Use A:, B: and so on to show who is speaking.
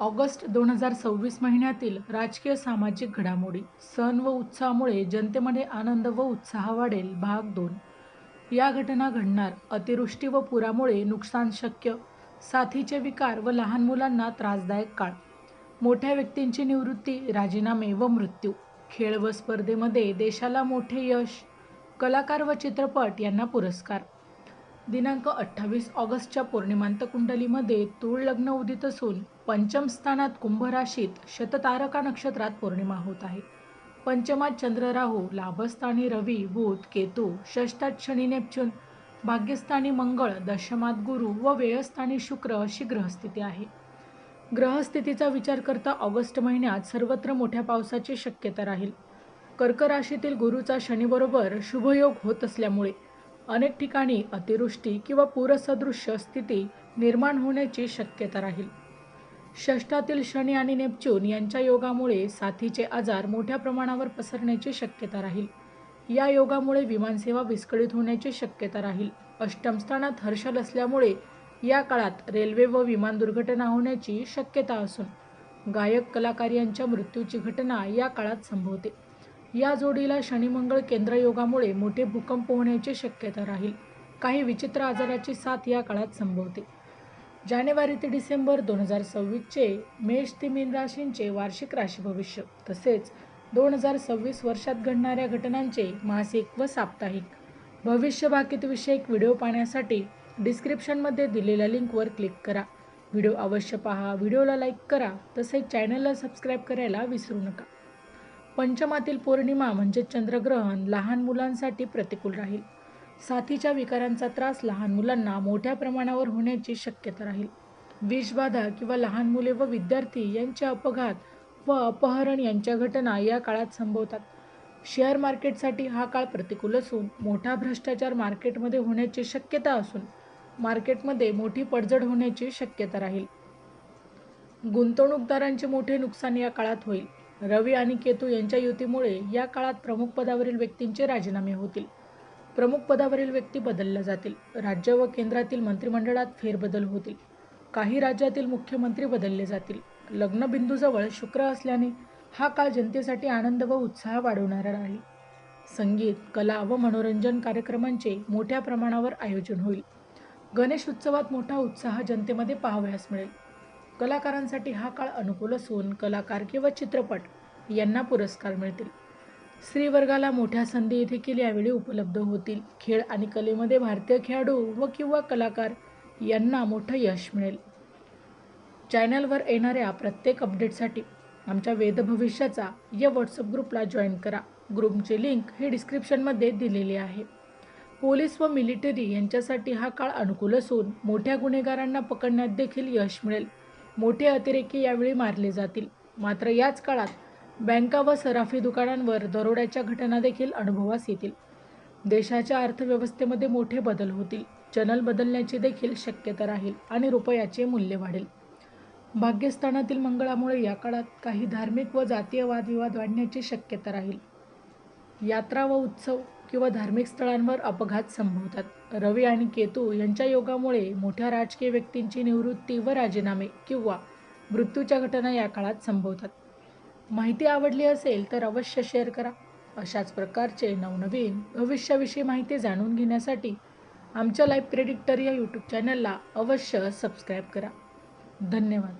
A: August 2026 महिन्यातील राजकीय सामाजिक घडामोडी, सण व उत्साहामुळे जनतेमध्ये आनंद व उत्साह वाढेल. भाग 2. या घटना घडणार. अतिवृष्टी व पुरामुळे नुकसान शक्य, साथीचे विकार व लहान मुलांना त्रासदायक काळ, मोठ्या व्यक्तींची निवृत्ती, राजीनामे व मृत्यू, खेळ व स्पर्धेमध्ये देशाला मोठे यश, कलाकार व चित्रपट यांना पुरस्कार. दिनांक 28 ऑगस्टच्या पौर्णिमांत कुंडलीमध्ये तूळ लग्न उदित असून पंचम स्थानात कुंभ राशीत शततारका नक्षत्रात पौर्णिमा होत आहे. पंचमात चंद्र राहू, लाभस्थानी रवी बुध केतू, षष्ठात शनी नेपच्यून, भाग्यस्थानी मंगळ, दशमात गुरु व व्ययस्थानी शुक्र अशी ग्रहस्थिती आहे. ग्रहस्थितीचा विचार करता ऑगस्ट महिन्यात सर्वत्र मोठ्या पावसाची शक्यता राहील. कर्क राशीतील गुरुचा शनीबरोबर शुभयोग होत असल्यामुळे अनेक ठिकाणी अतिवृष्टी किंवा पूरसदृश्य स्थिती निर्माण होण्याची शक्यता राहील. षष्ठातील शनी आणि नेपच्यून यांच्या योगामुळे साथीचे आजार मोठ्या प्रमाणावर पसरण्याची शक्यता राहील. या योगामुळे विमानसेवा विस्कळीत होण्याची शक्यता राहील. अष्टम स्थानात हर्षल असल्यामुळे या काळात रेल्वे व विमान दुर्घटना होण्याची शक्यता असून गायक कलाकार यांच्या मृत्यूची घटना या काळात संभवते. या जोडीला शनी मंगळ केंद्र योगामुळे मोठे भूकंप होण्याची शक्यता राहील. काही विचित्र आजाराची साथ या काळात संभवते. जानेवारी ते डिसेंबर 2026 चे मेष ते मीन राशींचे वार्षिक राशी भविष्य तसेच 2026 वर्षात घडणाऱ्या घटनांचे मासिक व साप्ताहिक भविष्य भाकितविषयक व्हिडिओ पाहण्यासाठी डिस्क्रिप्शनमध्ये दिलेल्या लिंकवर क्लिक करा. व्हिडिओ अवश्य पहा, व्हिडिओला लाईक करा, तसेच चॅनलला सबस्क्राईब करायला विसरू नका. पंचमातील पौर्णिमा म्हणजे चंद्रग्रहण लहान मुलांसाठी प्रतिकूल राहील. साथीच्या विकारांचा त्रास लहान मुलांना मोठ्या प्रमाणावर होण्याची शक्यता राहील. विषबाधा किंवा लहान मुले व विद्यार्थी यांचे अपघात व अपहरण यांच्या घटना या काळात संभवतात. शेअर मार्केटसाठी हा काळ प्रतिकूल असून मोठा भ्रष्टाचार मार्केटमध्ये होण्याची शक्यता असून मार्केटमध्ये मोठी पडझड होण्याची शक्यता राहील. गुंतवणूकदारांचे मोठे नुकसान या काळात होईल. रवी आणि केतू यांच्या युतीमुळे या काळात प्रमुख पदावरील व्यक्तींचे राजीनामे होतील. प्रमुख पदावरील व्यक्ती बदलल्या जातील. राज्य व केंद्रातील मंत्रिमंडळात फेरबदल होतील. काही राज्यातील मुख्यमंत्री बदलले जातील. लग्नबिंदूजवळ शुक्र असल्याने हा काळ जनतेसाठी आनंद व उत्साह वाढवणारा राहील. संगीत, कला व मनोरंजन कार्यक्रमांचे मोठ्या प्रमाणावर आयोजन होईल. गणेश उत्सवात मोठा उत्साह जनतेमध्ये पाहावयास मिळेल. कलाकारांसाठी हा काळ अनुकूल असून कलाकार किंवा चित्रपट यांना पुरस्कार मिळतील. स्त्री वर्गाला मोठ्या संधी देखील यावेळी उपलब्ध होतील. खेळ आणि कलेमध्ये भारतीय खेळाडू व किंवा कलाकार यांना मोठं यश मिळेल. चॅनलवर येणाऱ्या प्रत्येक अपडेटसाठी आमच्या वेद भविष्याचा या व्हॉट्सअप ग्रुपला जॉईन करा. ग्रुपची लिंक ही डिस्क्रिप्शनमध्ये दिलेली आहे. पोलीस व मिलिटरी यांच्यासाठी हा काळ अनुकूल असून मोठ्या गुन्हेगारांना पकडण्यात देखील यश मिळेल. मोठे अतिरेकी यावेळी मारले जातील. मात्र याच काळात बँका व सराफी दुकानांवर दरोड्याच्या घटना देखील अनुभवास येतील. देशाच्या अर्थव्यवस्थेमध्ये मोठे बदल होतील. चलन बदलण्याची देखील शक्यता राहील आणि रुपयाचे मूल्य वाढेल. भाग्यस्थानातील मंगळामुळे या काळात काही धार्मिक व जातीय वादविवाद वाढण्याची शक्यता राहील. यात्रा व उत्सव किंवा धार्मिक स्थळांवर अपघात संभवतात. रवी आणि केतू यांच्या योगामुळे मोठ्या राजकीय व्यक्तींची निवृत्ती व राजीनामे किंवा मृत्यूच्या घटना या काळात संभवतात. माहिती आवडली असेल तर अवश्य शेअर करा. अशाच प्रकारचे नवनवीन भविष्याविषयी माहिती जाणून घेण्यासाठी आमच्या लाईव्ह प्रेडिक्टर या यूट्यूब चॅनलला अवश्य सबस्क्राईब करा. धन्यवाद.